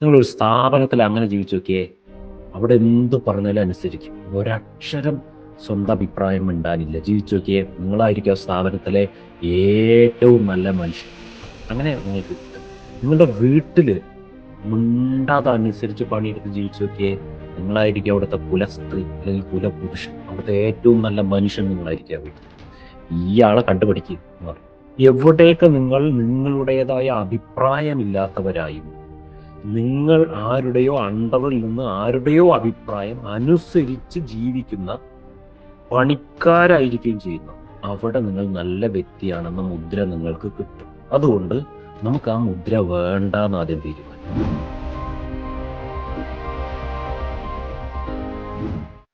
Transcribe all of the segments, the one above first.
നിങ്ങളൊരു സ്ഥാപനത്തിൽ അങ്ങനെ ജീവിച്ചു നോക്കിയേ. അവിടെ എന്ത് പറഞ്ഞാലും അനുസരിക്കും. ഒരക്ഷരം സ്വന്തം അഭിപ്രായം മിണ്ടാനില്ല. ജീവിച്ചു നോക്കിയേ. നിങ്ങളായിരിക്കും ആ സ്ഥാപനത്തിലെ ഏറ്റവും നല്ല മനുഷ്യൻ. അങ്ങനെ നിങ്ങൾക്ക് കിട്ടും. നിങ്ങളുടെ വീട്ടില് മിണ്ടാതെ അനുസരിച്ച് പണിയെടുത്ത് ജീവിച്ചു നോക്കിയേ. നിങ്ങളായിരിക്കും അവിടുത്തെ കുലസ്ത്രീ അല്ലെങ്കിൽ കുലപുരുഷൻ. അവിടുത്തെ ഏറ്റവും നല്ല മനുഷ്യൻ നിങ്ങളായിരിക്കും ആ വീട്ടിൽ. ഇയാളെ കണ്ടുപിടിക്കുക എന്ന് പറയും. എവിടെയൊക്കെ നിങ്ങൾ നിങ്ങളുടേതായ അഭിപ്രായമില്ലാത്തവരായും നിങ്ങൾ ആരുടെയോ അണ്ടറിൽ നിന്ന് ആരുടെയോ അഭിപ്രായം അനുസരിച്ച് ജീവിക്കുന്ന പണിക്കാരായിരിക്കുകയും ചെയ്യുന്നു, അവിടെ നിങ്ങൾ നല്ല വ്യക്തിയാണെന്ന മുദ്ര നിങ്ങൾക്ക് കിട്ടും. അതുകൊണ്ട് നമുക്ക് ആ മുദ്ര വേണ്ടാന്ന് ആദ്യം തീരുമാനിക്കും.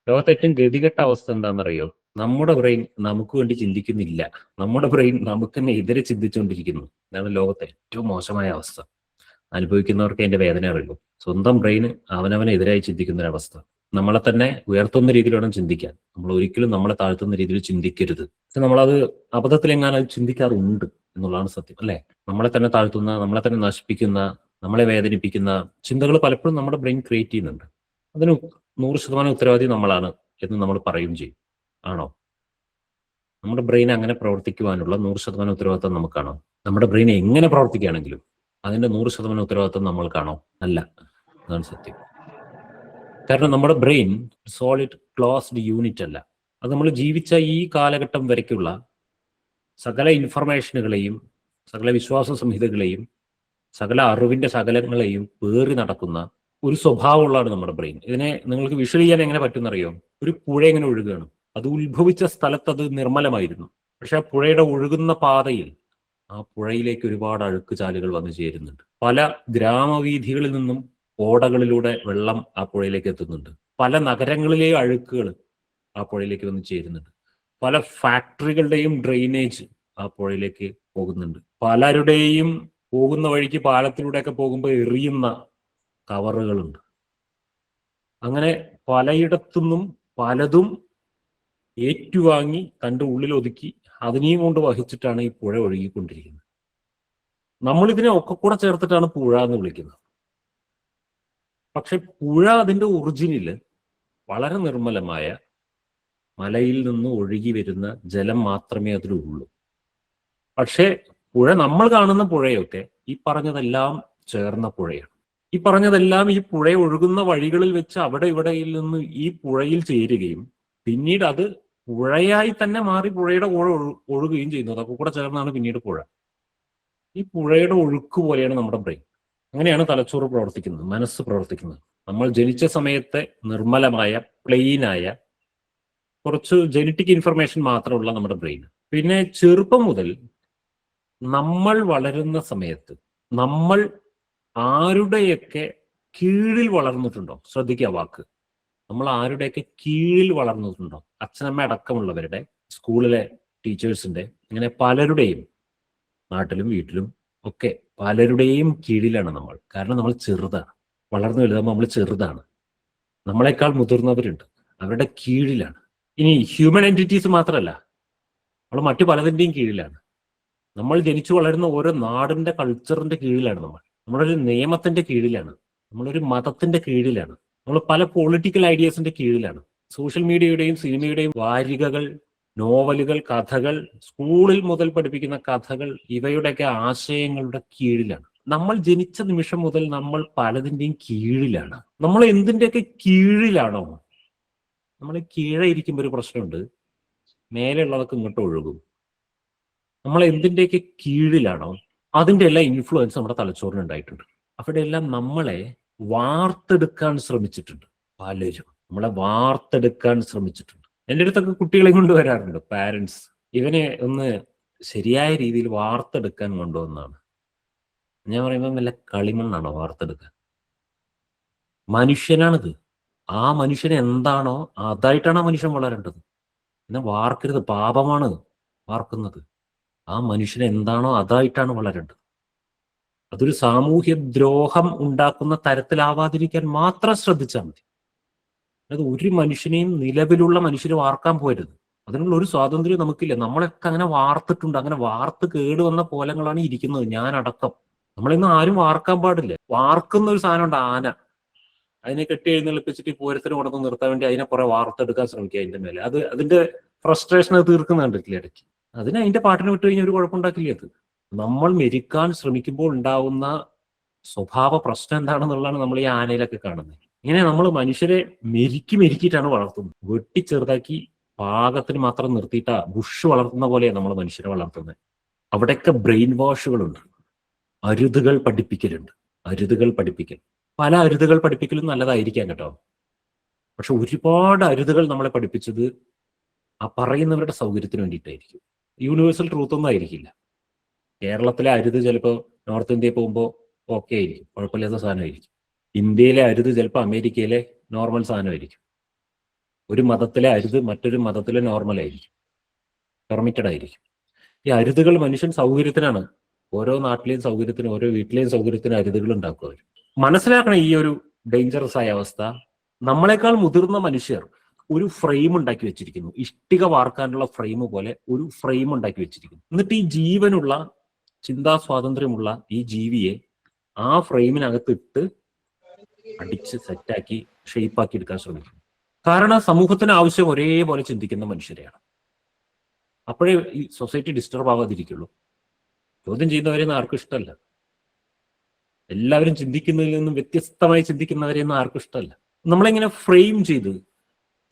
ലോകത്തെ ഏറ്റവും ഗതികെട്ട അവസ്ഥ എന്താണെന്നറിയോ? നമ്മുടെ ബ്രെയിൻ നമുക്ക് വേണ്ടി ചിന്തിക്കുന്നില്ല. നമ്മുടെ ബ്രെയിൻ നമുക്ക് തന്നെ എതിരെ ചിന്തിച്ചുകൊണ്ടിരിക്കുന്നു. ഇതാണ് ലോകത്തെ ഏറ്റവും മോശമായ അവസ്ഥ. അനുഭവിക്കുന്നവർക്ക് അതിന്റെ വേദന അറിയുള്ളൂ. സ്വന്തം ബ്രെയിന് അവനവനെതിരായി ചിന്തിക്കുന്ന ഒരവസ്ഥ. നമ്മളെ തന്നെ ഉയർത്തുന്ന രീതിയിൽ വേണം ചിന്തിക്കാൻ. നമ്മൾ ഒരിക്കലും നമ്മളെ താഴ്ത്തുന്ന രീതിയിൽ ചിന്തിക്കരുത്. പക്ഷെ നമ്മളത് അബദ്ധത്തിലെങ്ങാനും അത് ചിന്തിക്കാറുണ്ട് എന്നുള്ളതാണ് സത്യം, അല്ലെ? നമ്മളെ തന്നെ താഴ്ത്തുന്ന, നമ്മളെ തന്നെ നശിപ്പിക്കുന്ന, നമ്മളെ വേദനിപ്പിക്കുന്ന ചിന്തകൾ പലപ്പോഴും നമ്മുടെ ബ്രെയിൻ ക്രിയേറ്റ് ചെയ്യുന്നുണ്ട്. അതിന് 100% ഉത്തരവാദി നമ്മളാണ് എന്ന് നമ്മൾ പറയും ചെയ്യും. ആണോ? നമ്മുടെ ബ്രെയിൻ അങ്ങനെ പ്രവർത്തിക്കുവാനുള്ള 100% ഉത്തരവാദിത്വം നമുക്കാണോ? നമ്മുടെ ബ്രെയിൻ എങ്ങനെ പ്രവർത്തിക്കുകയാണെങ്കിലും അതിന്റെ 100% ഉത്തരവാദിത്വം നമ്മൾക്കാണോ? അല്ല. അതാണ് സത്യം. കാരണം നമ്മുടെ ബ്രെയിൻ സോളിഡ് ക്ലോസ്ഡ് യൂണിറ്റ് അല്ല. അത് നമ്മൾ ജീവിച്ച ഈ കാലഘട്ടം വരയ്ക്കുള്ള സകല ഇൻഫർമേഷനുകളെയും, സകല വിശ്വാസ സംഹിതകളെയും, സകല അറിവിന്റെ ശകലങ്ങളെയും പേറി നടക്കുന്ന ഒരു സ്വഭാവമുള്ളതാണ് നമ്മുടെ ബ്രെയിൻ. ഇതിനെ നിങ്ങൾക്ക് വിഷ്വൽ ചെയ്യാൻ എങ്ങനെ പറ്റുമെന്നറിയോ? ഒരു പുഴ എങ്ങനെ ഒഴുകുകയാണ്. അത് ഉത്ഭവിച്ച സ്ഥലത്ത് അത് നിർമ്മലമായിരുന്നു. പക്ഷെ ആ പുഴയുടെ ഒഴുകുന്ന പാതയിൽ ആ പുഴയിലേക്ക് ഒരുപാട് അഴുക്കുചാലുകൾ വന്നു ചേരുന്നുണ്ട്. പല ഗ്രാമവീഥികളിൽ നിന്നും ഓടകളിലൂടെ വെള്ളം ആ പുഴയിലേക്ക് എത്തുന്നുണ്ട്. പല നഗരങ്ങളിലെ അഴുക്കുകൾ ആ പുഴയിലേക്ക് വന്ന് ചേരുന്നുണ്ട്. പല ഫാക്ടറികളുടെയും ഡ്രെയിനേജ് ആ പുഴയിലേക്ക് പോകുന്നുണ്ട്. പലരുടെയും പോകുന്ന വഴിക്ക് പാലത്തിലൂടെയൊക്കെ പോകുമ്പോൾ എറിയുന്ന കവറുകളുണ്ട്. അങ്ങനെ പലയിടത്തുനിന്നും പലതും ഏറ്റുവാങ്ങി തൻ്റെ ഉള്ളിൽ ഒതുക്കി അതിനെയും കൊണ്ട് വഹിച്ചിട്ടാണ് ഈ പുഴ ഒഴുകിക്കൊണ്ടിരിക്കുന്നത്. നമ്മളിതിനെ ഒക്കെ കൂടെ ചേർത്തിട്ടാണ് പുഴ എന്ന് വിളിക്കുന്നത്. പക്ഷെ പുഴ അതിന്റെ ഒറിജിനില് വളരെ നിർമ്മലമായ മലയിൽ നിന്ന് ഒഴുകി വരുന്ന ജലം മാത്രമേ അതിലുള്ളൂ. പക്ഷേ പുഴ, നമ്മൾ കാണുന്ന പുഴയൊക്കെ ഈ പറഞ്ഞതെല്ലാം ചേർന്ന പുഴയാണ്. ഈ പറഞ്ഞതെല്ലാം ഈ പുഴ ഒഴുകുന്ന വഴികളിൽ വെച്ച് അവിടെ ഇവിടെയിൽ നിന്ന് ഈ പുഴയിൽ ചേരുകയും പിന്നീട് അത് പുഴയായി തന്നെ മാറി പുഴയുടെ കൂടെ ഒഴുകുകയും ചെയ്യുന്നു. അതൊക്കെ കൂടെ ചേർന്നാണ് പിന്നീട് പുഴ. ഈ പുഴയുടെ ഒഴുക്ക് പോലെയാണ് നമ്മുടെ ബ്രെയിൻ. അങ്ങനെയാണ് തലച്ചോറ് പ്രവർത്തിക്കുന്നത്, മനസ്സ് പ്രവർത്തിക്കുന്നത്. നമ്മൾ ജനിച്ച സമയത്തെ നിർമ്മലമായ പ്ലെയിനായ കുറച്ച് ജനറ്റിക് ഇൻഫർമേഷൻ മാത്രമുള്ള നമ്മുടെ ബ്രെയിൻ. പിന്നെ ചെറുപ്പം മുതൽ നമ്മൾ വളരുന്ന സമയത്ത് നമ്മൾ ആരുടെയൊക്കെ കീഴിൽ വളർന്നിട്ടുണ്ടോ? ശ്രദ്ധിക്കുക വാക്ക്. നമ്മൾ ആരുടെയൊക്കെ കീഴിൽ വളർന്നിട്ടുണ്ടോ? അച്ഛനമ്മ അടക്കമുള്ളവരുടെ, സ്കൂളിലെ ടീച്ചേഴ്സിന്റെ, ഇങ്ങനെ പലരുടെയും, നാട്ടിലും വീട്ടിലും ഒക്കെ പലരുടെയും കീഴിലാണ് നമ്മൾ. കാരണം നമ്മൾ ചെറുതാണ്. വളർന്നു വലുതാകുമ്പോൾ നമ്മൾ ചെറുതാണ്. നമ്മളെക്കാൾ മുതിർന്നവരുണ്ട്, അവരുടെ കീഴിലാണ്. ഇനി ഹ്യൂമൻ എൻറ്റിറ്റീസ് മാത്രമല്ല, നമ്മൾ മറ്റു പലതിൻ്റെയും കീഴിലാണ്. നമ്മൾ ജനിച്ചു വളരുന്ന ഓരോ നാടിന്റെ കൾച്ചറിന്റെ കീഴിലാണ് നമ്മൾ. നമ്മളൊരു നിയമത്തിന്റെ കീഴിലാണ്, നമ്മളൊരു മതത്തിന്റെ കീഴിലാണ്, നമ്മൾ പല പൊളിറ്റിക്കൽ ഐഡിയാസിന്റെ കീഴിലാണ്. സോഷ്യൽ മീഡിയയുടെയും സിനിമയുടെയും വാരികകൾ, നോവലുകൾ, കഥകൾ, സ്കൂളിൽ മുതൽ പഠിപ്പിക്കുന്ന കഥകൾ, ഇവയുടെയൊക്കെ ആശയങ്ങളുടെ കീഴിലാണ്. നമ്മൾ ജനിച്ച നിമിഷം മുതൽ നമ്മൾ പലതിൻ്റെയും കീഴിലാണ്. നമ്മൾ എന്തിൻ്റെയൊക്കെ കീഴിലാണോ? നമ്മൾ കീഴെ ഇരിക്കുമ്പോൾ ഒരു പ്രശ്നമുണ്ട്, മേലെയുള്ളതൊക്കെ ഇങ്ങോട്ട് ഒഴുകും. നമ്മൾ എന്തിൻ്റെയൊക്കെ കീഴിലാണോ അതിൻ്റെ എല്ലാം ഇൻഫ്ലുവൻസ് നമ്മുടെ തലച്ചോറിന് ഉണ്ടായിട്ടുണ്ട്. അവിടെ എല്ലാം നമ്മളെ വാർത്തെടുക്കാൻ ശ്രമിച്ചിട്ടുണ്ട്. പലരും നമ്മളെ വാർത്തെടുക്കാൻ ശ്രമിച്ചിട്ടുണ്ട്. എൻ്റെ അടുത്തൊക്കെ കുട്ടികളെ കൊണ്ടുവരാറുണ്ട് പാരൻസ്. ഇവനെ ഒന്ന് ശരിയായ രീതിയിൽ വാർത്തെടുക്കാൻ കൊണ്ടുവന്നാണ്. ഞാൻ പറയുമ്പോൾ വല്ല കളിമണ്ണാണോ വാർത്തെടുക്കാൻ? മനുഷ്യനാണിത്. ആ മനുഷ്യൻ എന്താണോ അതായിട്ടാണ് ആ മനുഷ്യൻ വളരേണ്ടത്. പിന്നെ വാർക്കരുത്, പാപമാണ് വാർക്കുന്നത്. ആ മനുഷ്യൻ എന്താണോ അതായിട്ടാണ് വളരേണ്ടത്. അതൊരു സാമൂഹ്യ ദ്രോഹം ഉണ്ടാക്കുന്ന തരത്തിലാവാതിരിക്കാൻ മാത്രം ശ്രദ്ധിച്ചാൽ മതി. അത് ഒരു മനുഷ്യനെയും, നിലവിലുള്ള മനുഷ്യരെ വാർക്കാൻ പോരുത്. അതിനുള്ള ഒരു സ്വാതന്ത്ര്യം നമുക്കില്ല. നമ്മളൊക്കെ അങ്ങനെ വാർത്തിട്ടുണ്ട്. അങ്ങനെ വാർത്ത് കേടുവന്ന കോലങ്ങളാണ് ഇരിക്കുന്നത്, ഞാനടക്കം. നമ്മളിന്ന് ആരും വാർക്കാൻ പാടില്ല. വാർക്കുന്ന ഒരു സാധനമുണ്ട്, ആന. അതിനെ കെട്ടി എഴുന്നള്ളിപ്പിച്ചിട്ട് പൂരത്തിന് കൊണ്ടു നിർത്താൻ വേണ്ടി അതിനെ കുറെ വാർത്തെടുക്കാൻ ശ്രമിക്കുക അതിന്റെ മേലെ. അതിന്റെ ഫ്രസ്ട്രേഷൻ അത് തീർക്കുന്ന കണ്ടിട്ടില്ല ഇടയ്ക്ക്. അതിന് അതിന്റെ പാട്ടിന് വിട്ട് കഴിഞ്ഞാൽ ഒരു കുഴപ്പമുണ്ടാക്കില്ല. അത് നമ്മൾ മെരിക്കാൻ ശ്രമിക്കുമ്പോൾ ഉണ്ടാവുന്ന സ്വഭാവ പ്രശ്നം എന്താണെന്നുള്ളതാണ് നമ്മൾ ഈ ആനയിലൊക്കെ കാണുന്നത്. ഇങ്ങനെ നമ്മൾ മനുഷ്യരെ മെരുക്കിയിട്ടാണ് വളർത്തുന്നത്. വെട്ടി ചെറുതാക്കി പാകത്തിന് മാത്രം നിർത്തിയിട്ടാ ബുഷ് വളർത്തുന്ന പോലെയാണ് നമ്മൾ മനുഷ്യരെ വളർത്തുന്നത്. അവിടെയൊക്കെ ബ്രെയിൻ വാഷുകളുണ്ട്, അരുതുകൾ പഠിപ്പിക്കലുണ്ട്. പല അരുതുകൾ പഠിപ്പിക്കലും നല്ലതായിരിക്കാം കേട്ടോ. പക്ഷെ ഒരുപാട് അരുതുകൾ നമ്മളെ പഠിപ്പിച്ചത് ആ പറയുന്നവരുടെ സൗകര്യത്തിന് വേണ്ടിയിട്ടായിരിക്കും. യൂണിവേഴ്സൽ ട്രൂത്ത് ഒന്നും ആയിരിക്കില്ല. കേരളത്തിലെ അരുത് ചിലപ്പോൾ നോർത്ത് ഇന്ത്യയിൽ പോകുമ്പോൾ ഓക്കെ ആയിരിക്കും, കുഴപ്പമില്ലാത്ത സാധനമായിരിക്കും. ഇന്ത്യയിലെ അരുത് ചിലപ്പോൾ അമേരിക്കയിലെ നോർമൽ സാധനമായിരിക്കും. ഒരു മതത്തിലെ അരുത് മറ്റൊരു മതത്തിലെ നോർമൽ ആയിരിക്കും, പെർമിറ്റഡ് ആയിരിക്കും. ഈ അരുതുകൾ മനുഷ്യൻ സൗകര്യത്തിനാണ്. ഓരോ നാട്ടിലെയും സൗകര്യത്തിന്, ഓരോ വീട്ടിലെയും സൗകര്യത്തിന് അരുതുകൾ ഉണ്ടാക്കുക. മനസ്സിലാക്കണം ഈ ഒരു ഡേഞ്ചറസ് ആയ അവസ്ഥ. നമ്മളെക്കാൾ മുതിർന്ന മനുഷ്യർ ഒരു ഫ്രെയിം ഉണ്ടാക്കി വെച്ചിരിക്കുന്നു. ഇഷ്ടിക വാർക്കാനുള്ള ഫ്രെയിം പോലെ ഒരു ഫ്രെയിം ഉണ്ടാക്കി വെച്ചിരിക്കുന്നു. എന്നിട്ട് ഈ ജീവനുള്ള, ചിന്താ സ്വാതന്ത്ര്യമുള്ള ഈ ജീവിയെ ആ ഫ്രെയിമിനകത്ത് ഇട്ട് അടിച്ച് സെറ്റാക്കി ഷെയ്പ്പാക്കി എടുക്കാൻ ശ്രമിക്കും. കാരണം സമൂഹത്തിന് ആവശ്യം ഒരേപോലെ ചിന്തിക്കുന്ന മനുഷ്യരെയാണ്. അപ്പോഴേ ഈ സൊസൈറ്റി ഡിസ്റ്റർബ് ആവാതിരിക്കുള്ളൂ. ചോദ്യം ചെയ്യുന്നവരെയൊന്നും ആർക്കും ഇഷ്ടമല്ല. എല്ലാവരും ചിന്തിക്കുന്നതിൽ നിന്നും വ്യത്യസ്തമായി ചിന്തിക്കുന്നവരെയൊന്നും ആർക്കും ഇഷ്ടമല്ല. നമ്മളിങ്ങനെ ഫ്രെയിം ചെയ്ത്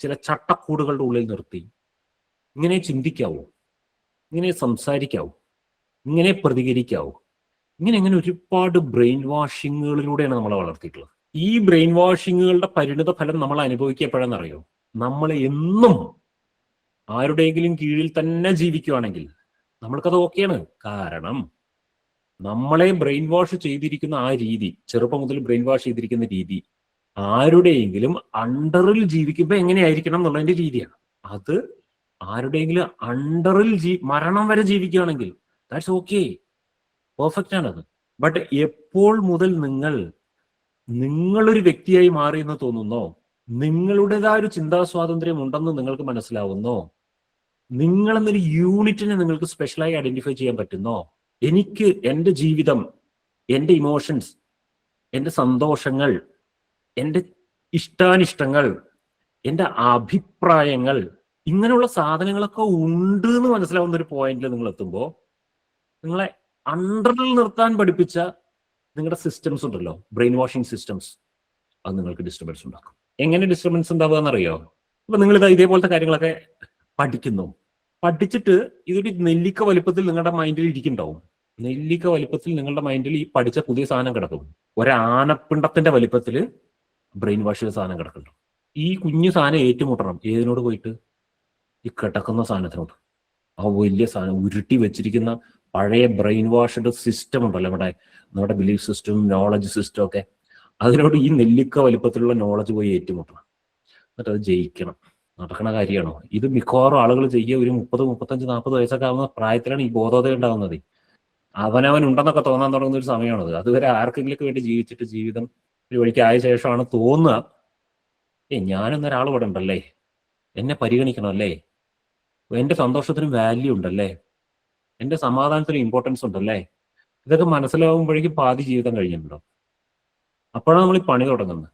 ചില ചട്ടക്കൂടുകളുടെ ഉള്ളിൽ നിർത്തി ഇങ്ങനെ ചിന്തിക്കാവൂ, ഇങ്ങനെ സംസാരിക്കാവൂ, ഇങ്ങനെ പ്രതികരിക്കാവൂ, ഇങ്ങനെ ഒരുപാട് ബ്രെയിൻ വാഷിങ്ങുകളിലൂടെയാണ് നമ്മളെ വളർത്തിയിട്ടുള്ളത്. ഈ ബ്രെയിൻ വാഷിങ്ങുകളുടെ പരിണിത ഫലം നമ്മൾ അനുഭവിക്കപ്പെടാന്നറിയോ? നമ്മൾ എന്നും ആരുടെയെങ്കിലും കീഴിൽ തന്നെ ജീവിക്കുകയാണെങ്കിൽ നമ്മൾക്കത് ഓക്കെയാണ്. കാരണം നമ്മളെ ബ്രെയിൻ വാഷ് ചെയ്തിരിക്കുന്ന ആ രീതി, ചെറുപ്പം മുതൽ ബ്രെയിൻ വാഷ് ചെയ്തിരിക്കുന്ന രീതി ആരുടെയെങ്കിലും അണ്ടറിൽ ജീവിക്കുമ്പോൾ എങ്ങനെയായിരിക്കണം എന്നുള്ളതിന്റെ രീതിയാണ്. അത് ആരുടെയെങ്കിലും അണ്ടറിൽ മരണം വരെ ജീവിക്കുകയാണെങ്കിൽ ദാറ്റ്സ് ഓക്കെ, പെർഫെക്റ്റ് ആണത്. ബട്ട് എപ്പോൾ മുതൽ നിങ്ങളൊരു വ്യക്തിയായി മാറി എന്ന് തോന്നുന്നോ, നിങ്ങളുടേതായ ഒരു ചിന്താ സ്വാതന്ത്ര്യം ഉണ്ടെന്ന് നിങ്ങൾക്ക് മനസ്സിലാവുന്നോ, നിങ്ങളെന്നൊരു യൂണിറ്റിനെ നിങ്ങൾക്ക് സ്പെഷ്യലായി ഐഡന്റിഫൈ ചെയ്യാൻ പറ്റുന്നോ, എനിക്ക് എൻ്റെ ജീവിതം, എൻ്റെ ഇമോഷൻസ്, എൻ്റെ സന്തോഷങ്ങൾ, എൻ്റെ ഇഷ്ടാനിഷ്ടങ്ങൾ, എൻ്റെ അഭിപ്രായങ്ങൾ, ഇങ്ങനെയുള്ള സാധനങ്ങളൊക്കെ ഉണ്ട് എന്ന് മനസ്സിലാവുന്ന ഒരു പോയിന്റിൽ നിങ്ങൾ എത്തുമ്പോൾ നിങ്ങളെ അണ്ടറിൽ നിർത്താൻ പഠിപ്പിച്ച നിങ്ങളുടെ സിസ്റ്റംസ് ഉണ്ടല്ലോ, ബ്രെയിൻ വാഷിംഗ് സിസ്റ്റംസ്, അത് നിങ്ങൾക്ക് ഡിസ്റ്റർബൻസ് ഉണ്ടാക്കും. എങ്ങനെ ഡിസ്റ്റർബൻസ് ഉണ്ടാവുക എന്നറിയോ? അപ്പൊ നിങ്ങൾ ഇതേപോലത്തെ കാര്യങ്ങളൊക്കെ പഠിച്ചിട്ട് ഇതൊരു നെല്ലിക്ക വലിപ്പത്തിൽ നിങ്ങളുടെ മൈൻഡിൽ ഇരിക്കുന്നുണ്ടാവും. നെല്ലിക്ക വലിപ്പത്തിൽ നിങ്ങളുടെ മൈൻഡിൽ ഈ പഠിച്ച പുതിയ സാധനം കിടക്കും. ഒരാനപ്പിണ്ടത്തിന്റെ വലിപ്പത്തിൽ ബ്രെയിൻ വാഷ് ചെയ്ത സാധനം കിടക്കുന്നുണ്ടാവും. ഈ കുഞ്ഞു സാധനം ഏറ്റുമുട്ടണം ഏതിനോട് പോയിട്ട്? ഈ കിടക്കുന്ന സാധനത്തിനോട്. ആ വലിയ സാധനം ഉരുട്ടി വെച്ചിരിക്കുന്ന പഴയ ബ്രെയിൻ വാഷ്ഡ് സിസ്റ്റം ഉണ്ടല്ലോ, നമ്മുടെ ബിലീഫ് സിസ്റ്റവും നോളജ് സിസ്റ്റം ഒക്കെ, അതിനോട് ഈ നെല്ലിക്ക വലിപ്പത്തിലുള്ള നോളജ് പോയി ഏറ്റുമുട്ടണം. എന്നിട്ട് അത് ജയിക്കണം. നടക്കണ കാര്യമാണോ? ഇത് മിക്കവാറും ആളുകൾ ചെയ്യുക ഒരു 30, 35, 40 വയസ്സൊക്കെ ആവുന്ന പ്രായത്തിലാണ് ഈ ബോധോദയം ഉണ്ടാകുന്നത്. അവനവൻ ഉണ്ടെന്നൊക്കെ തോന്നാൻ തുടങ്ങുന്ന ഒരു സമയമാണത്. അതുവരെ ആർക്കെങ്കിലും വേണ്ടി ജീവിച്ചിട്ട് ജീവിതം ഒരു വഴിക്ക് ആയ ശേഷമാണ് തോന്നുക, ഞാനെന്നൊരാൾ ഇവിടെ ഉണ്ടല്ലേ, എന്നെ പരിഗണിക്കണമല്ലേ, എൻ്റെ സന്തോഷത്തിന് വാല്യൂ ഉണ്ടല്ലേ, എൻ്റെ സമാധാനത്തിന് ഇമ്പോർട്ടൻസ് ഉണ്ടല്ലേ. ഇതൊക്കെ മനസ്സിലാവുമ്പോഴേക്കും പാതി ജീവിതം കഴിഞ്ഞിട്ടുണ്ടോ. അപ്പോഴാണ് നമ്മൾ ഈ പണി തുടങ്ങുന്നത്.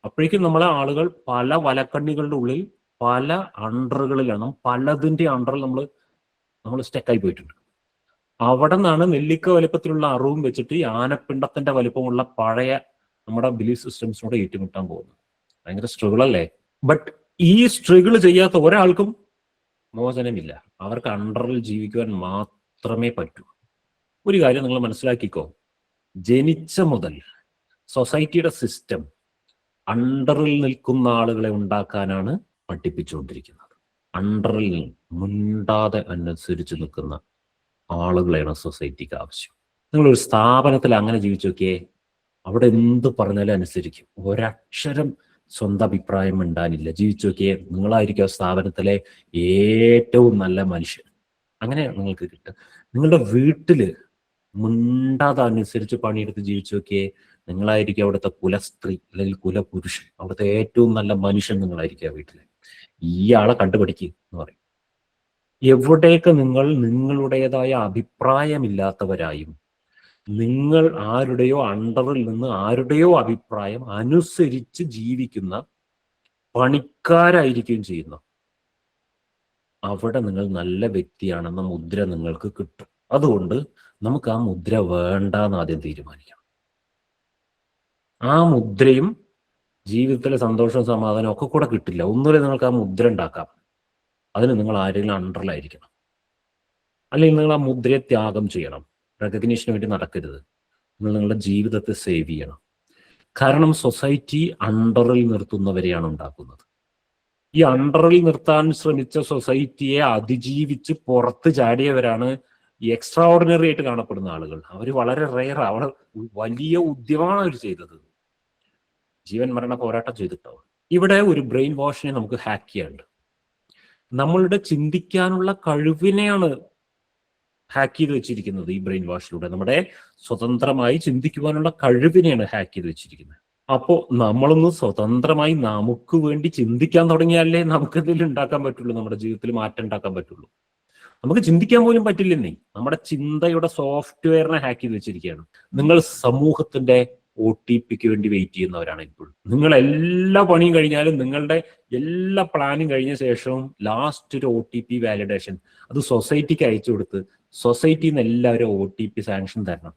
അപ്പോഴേക്കും നമ്മളെ ആളുകൾ പല വലക്കണ്ണികളുടെ ഉള്ളിൽ, പല അണ്ടറുകളിലാണ്, പലതിൻ്റെ അണ്ടറിൽ നമ്മൾ സ്റ്റക്കായി പോയിട്ടുണ്ട്. അവിടെ നിന്നാണ് നെല്ലിക്ക വലിപ്പത്തിലുള്ള അറിവും വെച്ചിട്ട് ഈ ആനപ്പിണ്ടത്തിന്റെ വലിപ്പമുള്ള പഴയ നമ്മുടെ ബിലീഫ് സിസ്റ്റംസിനോട് ഏറ്റുമുട്ടാൻ പോകുന്നത്. ഭയങ്കര സ്ട്രഗിൾ അല്ലേ? ബട്ട് ഈ സ്ട്രഗിൾ ചെയ്യാത്ത ഒരാൾക്കും മോചനമില്ല. അവർക്ക് അണ്ടറിൽ ജീവിക്കുവാൻ മാത്രമേ പറ്റൂ. ഒരു കാര്യം നിങ്ങൾ മനസ്സിലാക്കിക്കോ, ജനിച്ച മുതൽ സൊസൈറ്റിയുടെ സിസ്റ്റം അണ്ടറിൽ നിൽക്കുന്ന ആളുകളെ ഉണ്ടാക്കാനാണ് പഠിപ്പിച്ചുകൊണ്ടിരിക്കുന്നത്. അണ്ടറിൽ മുണ്ടാതെ അനുസരിച്ച് നിൽക്കുന്ന ആളുകളെയാണ് സൊസൈറ്റിക്ക് ആവശ്യം. നിങ്ങളൊരു സ്ഥാപനത്തിൽ അങ്ങനെ ജീവിച്ചു നോക്കിയേ, അവിടെ എന്ത് പറഞ്ഞാലും അനുസരിക്കും. ഒരക്ഷരം സ്വന്തം അഭിപ്രായം മിണ്ടാനില്ല. ജീവിച്ചു നോക്കിയേ, നിങ്ങളായിരിക്കും ആ സ്ഥാപനത്തിലെ ഏറ്റവും നല്ല മനുഷ്യൻ. അങ്ങനെ നിങ്ങൾക്ക് കിട്ടുക. നിങ്ങളുടെ വീട്ടില് മിണ്ടാതെ അനുസരിച്ച് പണിയെടുത്ത് ജീവിച്ചു നോക്കിയേ, നിങ്ങളായിരിക്കും അവിടുത്തെ കുലസ്ത്രീ അല്ലെങ്കിൽ കുലപുരുഷൻ, അവിടുത്തെ ഏറ്റവും നല്ല മനുഷ്യൻ നിങ്ങളായിരിക്കും ആ വീട്ടില്. ഇയാളെ കണ്ടുപിടിക്കുക എന്ന് പറയും. എവിടെയൊക്കെ നിങ്ങൾ നിങ്ങളുടേതായ അഭിപ്രായമില്ലാത്തവരായും നിങ്ങൾ ആരുടെയോ അണ്ടറിൽ നിന്ന് ആരുടെയോ അഭിപ്രായം അനുസരിച്ച് ജീവിക്കുന്ന പണിക്കാരായിരിക്കുകയും ചെയ്യുന്നു. അവിടെ നിങ്ങൾ നല്ല വ്യക്തിയാണെന്ന മുദ്ര നിങ്ങൾക്ക് കിട്ടും. അതുകൊണ്ട് നമുക്ക് ആ മുദ്ര വേണ്ടാന്ന് ആദ്യം തീരുമാനിക്കണം. ആ മുദ്രയും ജീവിതത്തിലെ സന്തോഷവും സമാധാനവും ഒക്കെ കൂടെ കിട്ടില്ല. ഒന്നുമില്ല, നിങ്ങൾക്ക് ആ മുദ്ര ഉണ്ടാക്കാം. അതിന് നിങ്ങൾ ആരെങ്കിലും അണ്ടറിലായിരിക്കണം. അല്ലെങ്കിൽ നിങ്ങൾ ആ മുദ്രയെ ത്യാഗം ചെയ്യണം. റെക്കഗ്നീഷന് വേണ്ടി നടക്കരുത്. നിങ്ങൾ നിങ്ങളുടെ ജീവിതത്തെ സേവ് ചെയ്യണം. കാരണം സൊസൈറ്റി അണ്ടറിൽ നിർത്തുന്നവരെയാണ് ഉണ്ടാക്കുന്നത്. ഈ അണ്ടറിൽ നിർത്താൻ ശ്രമിച്ച സൊസൈറ്റിയെ അതിജീവിച്ച് പുറത്ത് ചാടിയവരാണ് ഈ എക്സ്ട്രാ ഓർഡിനറി ആയിട്ട് കാണപ്പെടുന്ന ആളുകൾ. അവർ വളരെ റെയർ, അവർ വലിയ ഉദ്യമമാണ് അവർ ചെയ്തത്. ജീവൻ മരണ പോരാട്ടം ചെയ്തിട്ടോ. ഇവിടെ ഒരു ബ്രെയിൻ വാഷിനെ നമുക്ക് ഹാക്ക് ചെയ്യാനുണ്ട്. നമ്മളുടെ ചിന്തിക്കാനുള്ള കഴിവിനെയാണ് ഹാക്ക് ചെയ്ത് വെച്ചിരിക്കുന്നത് ഈ ബ്രെയിൻ വാഷിലൂടെ. നമ്മുടെ സ്വതന്ത്രമായി ചിന്തിക്കുവാനുള്ള കഴിവിനെയാണ് ഹാക്ക് ചെയ്ത് വെച്ചിരിക്കുന്നത്. അപ്പോൾ നമ്മളൊന്ന് സ്വതന്ത്രമായി നമുക്ക് വേണ്ടി ചിന്തിക്കാൻ തുടങ്ങിയാലേ നമുക്ക് എന്തെങ്കിലും ഉണ്ടാക്കാൻ പറ്റുള്ളൂ, നമ്മുടെ ജീവിതത്തിൽ മാറ്റം ഉണ്ടാക്കാൻ പറ്റുള്ളൂ. നമുക്ക് ചിന്തിക്കാൻ പോലും പറ്റില്ലെന്നേ. നമ്മുടെ ചിന്തയുടെ സോഫ്റ്റ്വെയറിനെ ഹാക്ക് ചെയ്ത് വെച്ചിരിക്കുകയാണ്. നിങ്ങൾ സമൂഹത്തിന്റെ OTPക്ക് വേണ്ടി വെയിറ്റ് ചെയ്യുന്നവരാണ് ഇപ്പോഴും. നിങ്ങൾ എല്ലാ പണിയും കഴിഞ്ഞാലും, നിങ്ങളുടെ എല്ലാ പ്ലാനും കഴിഞ്ഞ ശേഷവും ലാസ്റ്റ് ഒരു OTP വാലിഡേഷൻ അത് സൊസൈറ്റിക്ക് അയച്ചു കൊടുത്ത് സൊസൈറ്റിയിൽ നിന്ന് എല്ലാവരും OTP സാങ്ഷൻ തരണം.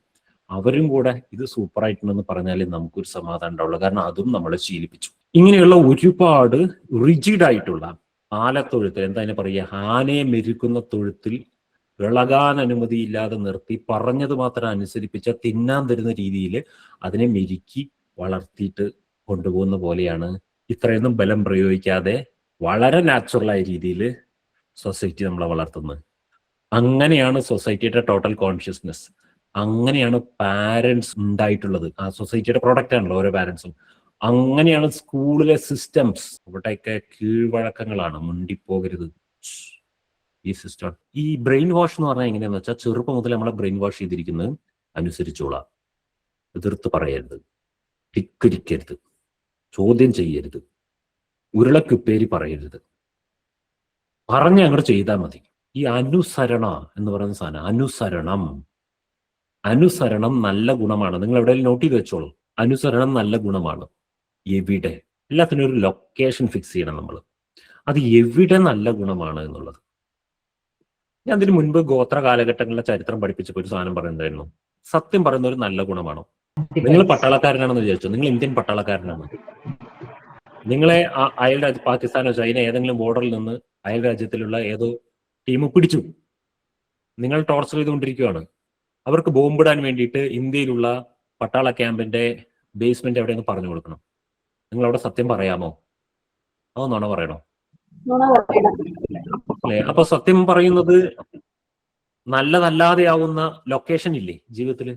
അവരും കൂടെ ഇത് സൂപ്പർ ആയിട്ടുണ്ടെന്ന് പറഞ്ഞാലേ നമുക്കൊരു സമാധാനം ഉണ്ടാവുള്ളൂ. കാരണം അതും നമ്മളെ ശീലിപ്പിച്ചു. ഇങ്ങനെയുള്ള ഒരുപാട് റിജിഡ് ആയിട്ടുള്ള ആലത്തൊഴുത്തിൽ, എന്താ അതിനെ പറയുക, ആനയെ മെരുക്കുന്ന തൊഴുത്തിൽ ഇളകാൻ അനുമതിയില്ലാതെ നിർത്തി പറഞ്ഞത് മാത്രം അനുസരിപ്പിച്ച തിന്നാൻ തരുന്ന രീതിയിൽ അതിനെ മെരുക്കി വളർത്തിയിട്ട് കൊണ്ടുപോകുന്ന പോലെയാണ് ഇത്രയൊന്നും ബലം പ്രയോഗിക്കാതെ വളരെ നാച്ചുറലായ രീതിയിൽ സൊസൈറ്റി നമ്മളെ വളർത്തുന്നത്. അങ്ങനെയാണ് സൊസൈറ്റിയുടെ ടോട്ടൽ കോൺഷ്യസ്നെസ്. അങ്ങനെയാണ് പാരൻസ് ഉണ്ടായിട്ടുള്ളത്. ആ സൊസൈറ്റിയുടെ പ്രൊഡക്റ്റ് ആണല്ലോ ഓരോ പാരൻസും. അങ്ങനെയാണ് സ്കൂളിലെ സിസ്റ്റംസ്. ഇവിടെയൊക്കെ കീഴ്വഴക്കങ്ങളാണ്, മുണ്ടിപ്പോകരുത് ഈ സിസ്റ്റം. ഈ ബ്രെയിൻ വാഷ് എന്ന് പറഞ്ഞാൽ എങ്ങനെയാന്ന് വെച്ചാൽ, ചെറുപ്പം മുതൽ നമ്മളെ ബ്രെയിൻ വാഷ് ചെയ്തിരിക്കുന്നത് അനുസരിച്ചോളാം, എതിർത്ത് പറയരുത്, ധിക്കരിക്കരുത്, ചോദ്യം ചെയ്യരുത്, ഉരുളക്കുപ്പേരി പറയരുത്, പറഞ്ഞ് അങ്ങോട്ട് ചെയ്താൽ മതി. ഈ അനുസരണ എന്ന് പറയുന്ന സാധനം, അനുസരണം നല്ല ഗുണമാണ്. നിങ്ങൾ എവിടെയെങ്കിലും നോട്ട് ചെയ്ത് വെച്ചോളൂ. അനുസരണം നല്ല ഗുണമാണ്. എവിടെ? എല്ലാത്തിനും ഒരു ലൊക്കേഷൻ ഫിക്സ് ചെയ്യണം നമ്മൾ. അത് എവിടെ നല്ല ഗുണമാണ് എന്നുള്ളത്. ഞാൻ അതിന് മുൻപ് ഗോത്ര കാലഘട്ടങ്ങളിലെ ചരിത്രം പഠിപ്പിച്ചപ്പോൾ ഒരു സാധനം പറയുന്നതായിരുന്നു, സത്യം പറയുന്ന ഒരു നല്ല ഗുണമാണോ? നിങ്ങൾ പട്ടാളക്കാരനാണെന്ന് വിചാരിച്ചു, നിങ്ങൾ ഇന്ത്യൻ പട്ടാളക്കാരനാണ്. നിങ്ങളെ അയൽ രാജ്യം, പാകിസ്ഥാനോ ചൈന ഏതെങ്കിലും ബോർഡറിൽ നിന്ന് അയൽ രാജ്യത്തിലുള്ള ഏതോ ടീം പിടിച്ചു. നിങ്ങൾ ടോർച്ചർ ചെയ്തുകൊണ്ടിരിക്കുകയാണ്. അവർക്ക് ബോംബിടാൻ വേണ്ടിയിട്ട് ഇന്ത്യയിലുള്ള പട്ടാള ക്യാമ്പിന്റെ ബേസ്മെന്റ് എവിടെയെന്ന് പറഞ്ഞു കൊടുക്കണം. നിങ്ങൾ അവിടെ സത്യം പറയാമോ? അതൊന്നാണോ പറയണോ? അല്ലെ? അപ്പൊ സത്യം പറയുന്നത് നല്ലതല്ലാതെയാവുന്ന ലൊക്കേഷൻ ഇല്ലേ ജീവിതത്തിൽ?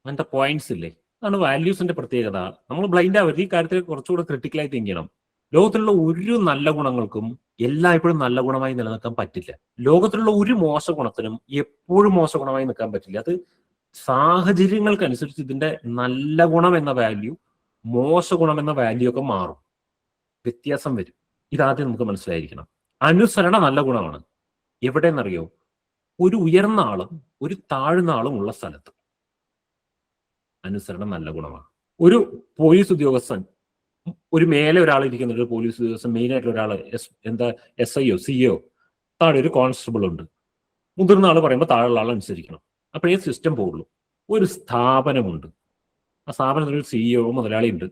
അങ്ങനത്തെ പോയിന്റ്സ് ഇല്ലേ? അതാണ് വാല്യൂസിന്റെ പ്രത്യേകത. നമ്മൾ ബ്ലൈൻഡ് ആവരുത്. ഈ കാര്യത്തിൽ കുറച്ചുകൂടെ ക്രിട്ടിക്കലായി തിങ്ക് ചെയ്യണം. ലോകത്തിലുള്ള ഒരു നല്ല ഗുണങ്ങൾക്കും എല്ലായ്പ്പോഴും നല്ല ഗുണമായി നിലനിൽക്കാൻ പറ്റില്ല. ലോകത്തിലുള്ള ഒരു മോശ ഗുണത്തിനും എപ്പോഴും മോശ ഗുണമായി നിൽക്കാൻ പറ്റില്ല. അത് സാഹചര്യങ്ങൾക്കനുസരിച്ച് ഇതിന്റെ നല്ല ഗുണം എന്ന വാല്യൂ, മോശ ഗുണം എന്ന വാല്യൂ ഒക്കെ മാറും, വ്യത്യാസം വരും. ഇതാദ്യം നമുക്ക് മനസ്സിലായിരിക്കണം. അനുസരണ നല്ല ഗുണമാണ്. എവിടെയെന്നറിയോ? ഒരു ഉയർന്ന ആളും ഒരു താഴ്ന്ന ആളും ഉള്ള സ്ഥലത്ത് അനുസരണം നല്ല ഗുണമാണ്. ഒരു പോലീസ് ഉദ്യോഗസ്ഥൻ, ഒരു മേലെ ഒരാൾ ഇരിക്കുന്നുണ്ട്, ഒരു പോലീസ് ഉദ്യോഗസ്ഥൻ, മെയിനായിട്ടുള്ള ഒരാൾ SIO CEO, താഴെ ഒരു കോൺസ്റ്റബിൾ ഉണ്ട്. മുതിർന്ന ആൾ പറയുമ്പോൾ താഴെയുള്ള ആൾ അനുസരിക്കണം. അപ്പോഴേ സിസ്റ്റം പോകുള്ളൂ. ഒരു സ്ഥാപനമുണ്ട്, ആ സ്ഥാപനത്തിൽ ഒരു CEO മുതലാളി ഉണ്ട്,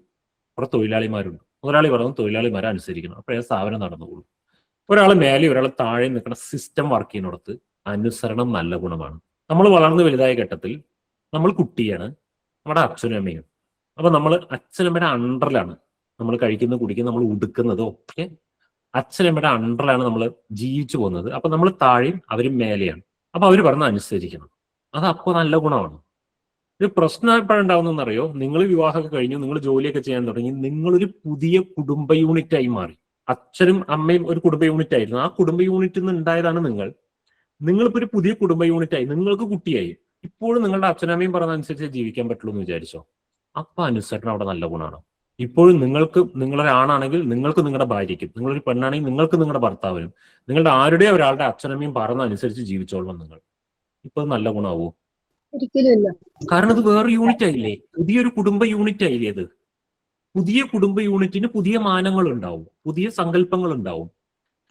അവിടെ തൊഴിലാളിമാരുണ്ട്. മുതലാളി പറയുന്നത് തൊഴിലാളിമാരെ അനുസരിക്കണം. അപ്പോഴേ സ്ഥാപനം നടന്നുകൊള്ളൂ. ഒരാൾ മേലെ ഒരാൾ താഴെ നിൽക്കുന്ന സിസ്റ്റം വർക്ക് ചെയ്യുന്നിടത്ത് അനുസരണം നല്ല ഗുണമാണ്. നമ്മൾ വളർന്നു വലുതായ ഘട്ടത്തിൽ നമ്മൾ കുട്ടിയാണ്, നമ്മുടെ അച്ഛനും അമ്മയും. അപ്പൊ നമ്മൾ അച്ഛനമ്മയുടെ അണ്ടറിലാണ് നമ്മൾ കഴിക്കുന്നത്, കുടിക്കുന്നത്, നമ്മൾ ഉടുക്കുന്നതോ ഒക്കെ അച്ഛനമ്മയുടെ അണ്ടറിലാണ് നമ്മൾ ജീവിച്ചു പോകുന്നത്. അപ്പൊ നമ്മൾ താഴെയും അവരും മേലെയാണ്. അപ്പൊ അവർ പറഞ്ഞ അനുസരിക്കണം. അതപ്പോ നല്ല ഗുണമാണ്. ഒരു പ്രശ്നം എപ്പോഴുണ്ടാവുന്നറിയോ? നിങ്ങൾ വിവാഹമൊക്കെ കഴിഞ്ഞു, നിങ്ങൾ ജോലിയൊക്കെ ചെയ്യാൻ തുടങ്ങി, നിങ്ങളൊരു പുതിയ കുടുംബ യൂണിറ്റായി മാറി. അച്ഛനും അമ്മയും ഒരു കുടുംബ യൂണിറ്റ് ആയിരുന്നു. ആ കുടുംബ യൂണിറ്റിൽ നിന്ന് ഉണ്ടായതാണ് നിങ്ങളിപ്പോ ഒരു പുതിയ കുടുംബ യൂണിറ്റായി, നിങ്ങൾക്ക് കുട്ടിയായി. ഇപ്പോഴും നിങ്ങളുടെ അച്ഛനമ്മയും പറഞ്ഞതനുസരിച്ച് ജീവിക്കാൻ പറ്റുള്ളൂ എന്ന് വിചാരിച്ചോ? അപ്പൊ അനുസരണം അവിടെ നല്ല ഗുണമാണ്. ഇപ്പോഴും നിങ്ങളൊരാണാണെങ്കിൽ നിങ്ങൾക്ക് നിങ്ങളുടെ ഭാര്യയ്ക്കും, നിങ്ങളൊരു പെണ്ണാണെങ്കിൽ നിങ്ങൾക്ക് നിങ്ങളുടെ ഭർത്താവിനും, നിങ്ങളുടെ ആരുടെയോ ഒരാളുടെ അച്ഛനമ്മയും പറഞ്ഞതനുസരിച്ച് ജീവിച്ചോളണം നിങ്ങൾ. ഇപ്പൊ നല്ല ഗുണമാവോ? ഒരിക്കലുമില്ല. കാരണം അത് വേറെ യൂണിറ്റ് ആയില്ലേ, പുതിയൊരു കുടുംബ യൂണിറ്റ് ആയില്ലേ അത്. പുതിയ കുടുംബ യൂണിറ്റിന് പുതിയ മാനങ്ങൾ ഉണ്ടാവും, പുതിയ സങ്കല്പങ്ങൾ ഉണ്ടാവും,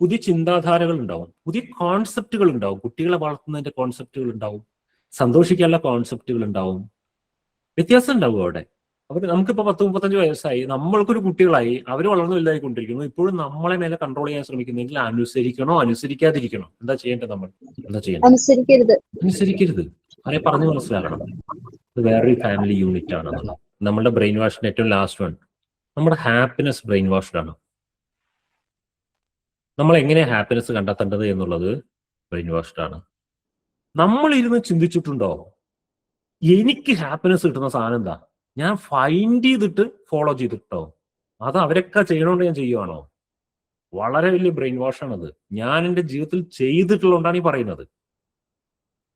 പുതിയ ചിന്താധാരകൾ ഉണ്ടാവും, പുതിയ കോൺസെപ്റ്റുകൾ ഉണ്ടാവും. കുട്ടികളെ വളർത്തുന്നതിന്റെ കോൺസെപ്റ്റുകൾ ഉണ്ടാവും, സന്തോഷിക്കാനുള്ള കോൺസെപ്റ്റുകൾ ഉണ്ടാവും. വ്യത്യാസം ഉണ്ടാവും അവിടെ. അവർ നമുക്കിപ്പോ 10-35 വയസ്സായി, നമ്മൾക്കൊരു കുട്ടികളായി, അവർ വളർന്നു വലുതായിക്കൊണ്ടിരിക്കുന്നു. ഇപ്പോഴും നമ്മളെ മേലെ കൺട്രോൾ ചെയ്യാൻ ശ്രമിക്കുന്നെങ്കിൽ അനുസരിക്കണോ അനുസരിക്കാതിരിക്കണോ? എന്താ ചെയ്യേണ്ടത്? നമ്മൾ എന്താ ചെയ്യേണ്ടത്? അനുസരിക്കരുത്. അനുസരിക്കരുത്. അവരെ പറഞ്ഞു മനസ്സിലാക്കണം ഇത് വേറൊരു ഫാമിലി യൂണിറ്റ് ആണെന്നുള്ളത്. നമ്മുടെ ബ്രെയിൻ വാഷിന്റെ ഏറ്റവും ലാസ്റ്റ് വൺ, നമ്മുടെ ഹാപ്പിനെസ് ബ്രെയിൻ വാഷ്ഡ് ആണ്. നമ്മൾ എങ്ങനെയാ ഹാപ്പിനെസ് കണ്ടെത്തേണ്ടത് എന്നുള്ളത് ബ്രെയിൻ വാഷ്ഡ് ആണ്. നമ്മൾ ഇരുന്ന് ചിന്തിച്ചിട്ടുണ്ടോ എനിക്ക് ഹാപ്പിനെസ് കിട്ടുന്ന സാധനം എന്താ, ഞാൻ ഫൈൻഡ് ചെയ്തിട്ട് ഫോളോ ചെയ്തിട്ടോ? അത് അവരൊക്കെ ചെയ്യണോണ്ട് ഞാൻ ചെയ്യുവാണോ? വളരെ വലിയ ബ്രെയിൻ വാഷ് ആണത്. ഞാൻ എൻ്റെ ജീവിതത്തിൽ ചെയ്തിട്ടുള്ളതുകൊണ്ടാണ് ഈ പറയുന്നത്.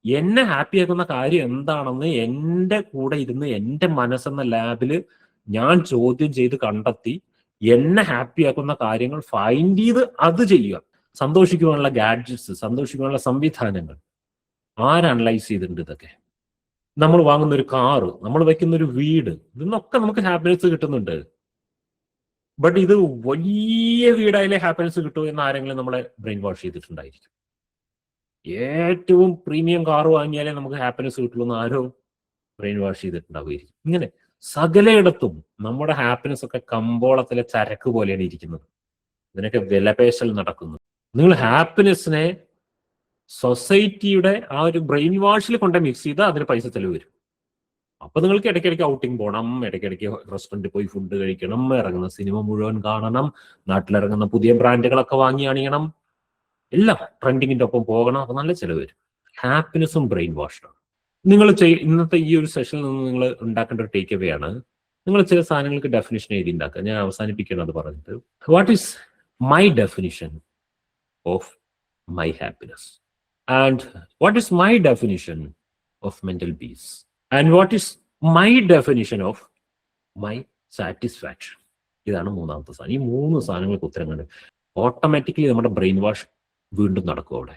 എന്നെ ഹാപ്പി ആക്കുന്ന കാര്യം എന്താണെന്ന് എൻ്റെ കൂടെ ഇരുന്ന് എൻ്റെ മനസ്സെന്ന ലാബിൽ ഞാൻ ചോദ്യം ചെയ്ത് കണ്ടെത്തി എന്നെ ഹാപ്പി ആക്കുന്ന കാര്യങ്ങൾ ഫൈൻഡ് ചെയ്ത് അത് ചെയ്യുക. സന്തോഷിക്കുവാനുള്ള ഗാഡ്ജറ്റ്സ്, സന്തോഷിക്കുവാനുള്ള സംവിധാനങ്ങൾ ആര് അനലൈസ് ചെയ്തിട്ടുണ്ട്? ഇതൊക്കെ നമ്മൾ വാങ്ങുന്ന ഒരു കാറ്, നമ്മൾ വയ്ക്കുന്ന ഒരു വീട്, ഇതിന്നൊക്കെ നമുക്ക് ഹാപ്പിനെസ് കിട്ടുന്നുണ്ട്. ബട്ട് ഇത് വലിയ വീടായാലേ ഹാപ്പിനെസ് കിട്ടൂ എന്ന് ആരെങ്കിലും നമ്മളെ ബ്രെയിൻ വാഷ് ചെയ്തിട്ടുണ്ടായിരിക്കും. ഏറ്റവും പ്രീമിയം കാർ വാങ്ങിയാലേ നമുക്ക് ഹാപ്പിനെസ് കിട്ടുള്ളൂ എന്ന് ആരോ ബ്രെയിൻ വാഷ് ചെയ്തിട്ടുണ്ടാവുമായിരിക്കും. ഇങ്ങനെ സകലയിടത്തും നമ്മുടെ ഹാപ്പിനെസ് ഒക്കെ കമ്പോളത്തിലെ ചരക്ക് പോലെയാണ് ഇരിക്കുന്നത്. ഇതിനൊക്കെ വിലപേശൽ നടക്കുന്നു. നിങ്ങൾ ഹാപ്പിനെസ്സിനെ സൊസൈറ്റിയുടെ ആ ഒരു ബ്രെയിൻ വാഷിൽ കൊണ്ട് മിക്സ് ചെയ്താൽ അതിന് പൈസ ചെലവ് വരും. അപ്പൊ നിങ്ങൾക്ക് ഇടയ്ക്കിടയ്ക്ക് ഔട്ടിങ് പോകണം, ഇടയ്ക്കിടയ്ക്ക് റെസ്റ്റോറൻറ്റിൽ പോയി ഫുഡ് കഴിക്കണം, ഇറങ്ങുന്ന സിനിമ മുഴുവൻ കാണണം, നാട്ടിലിറങ്ങുന്ന പുതിയ ബ്രാൻഡുകളൊക്കെ വാങ്ങി അണിയണം, എല്ലാം ട്രെൻഡിങ്ങിന്റെ ഒപ്പം പോകണം. അപ്പൊ നല്ല ചെലവ് വരും. ഹാപ്പിനെസ്സും ബ്രെയിൻ വാഷാണ്. നിങ്ങൾ ഇന്നത്തെ ഈ ഒരു സെഷനിൽ നിന്ന് നിങ്ങൾ ഉണ്ടാക്കേണ്ട ഒരു ടേക്ക് അവേ ആണ്, നിങ്ങൾ ചില സാധനങ്ങൾക്ക് ഡെഫിനിഷൻ എഴുതി ഉണ്ടാക്കുക. ഞാൻ അവസാനിപ്പിക്കണം അത് പറഞ്ഞിട്ട്. What is my definition of my happiness? And what is my definition of mental peace? And what is my definition of my satisfaction? ഇതാണ് മൂന്നാമത്തെ സാധനം. ഈ 3 സാധനങ്ങൾക്ക് ഉത്തരം കണ്ട് ഓട്ടോമാറ്റിക്കലി നമ്മുടെ ബ്രെയിൻ വാഷ് വീണ്ടും നടക്കും അവിടെ.